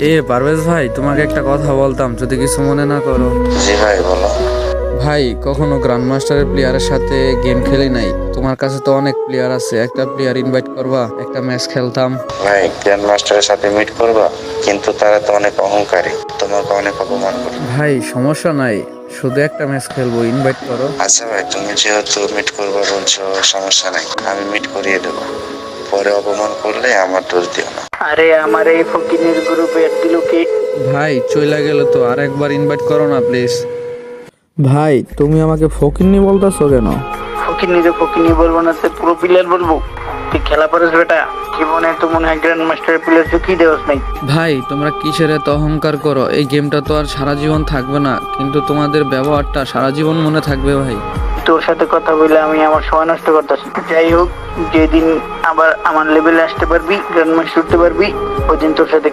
পারভেজ ভাই, তোমাকে একটা কথা বলতাম, যদি কিছু মনে না করো। জি ভাই বলো। ভাই, কখনো গ্র্যান্ড মাস্টারের প্লেয়ারের সাথে গেম খেলি নাই। তোমার কাছে তো অনেক প্লেয়ার আছে, একটা প্লেয়ার ইনভাইট করবা, একটা ম্যাচ খেলতাম। ভাই গ্র্যান্ড মাস্টারের সাথে মিট করবা, কিন্তু তারা তো অনেক অহংকারী, তোমাকে অনেক অপমান করবে। ভাই সমস্যা নাই, শুধু একটা ম্যাচ খেলবো, ইনভাইট করো। আচ্ছা ভাই, তুমি যেহেতু মিট করবা বলছো, সমস্যা নাই, আমি মিট করিয়ে দেবো। পরে অপমান করলে আমার দোষ দিও না। আরে আমার এই ফকিনের গ্রুপে অ্যাড দিল কে? ভাই চইলা গেল তো, আরেকবার ইনভাইট করো না প্লিজ। ভাই তুমি আমাকে ফকিন্নি বলতেছো কেন? ফকিনি বলবো না, সে পুরো প্লেয়ার বলবো। তুই খেলা পারিস বেটা, জীবনে তো মনে হয় গ্র্যান্ড মাস্টার প্লেয়ার চুকি দেওয়াস নাই। ভাই তোমরা কিসের এত অহংকার করো? এই গেমটা তো আর সারা জীবন থাকবে না, কিন্তু তোমাদের ব্যবহারটা সারা জীবন মনে থাকবে ভাই। তোর সাথে কথা বলে আমি আমার সময় নষ্ট করতেছি। যাই হোক, যেদিন আবার আমার লেভেলে আসতে পারবি, গ্র্যান্ড মাস্টার উঠতে পারবি, ওই দিন তোর সাথে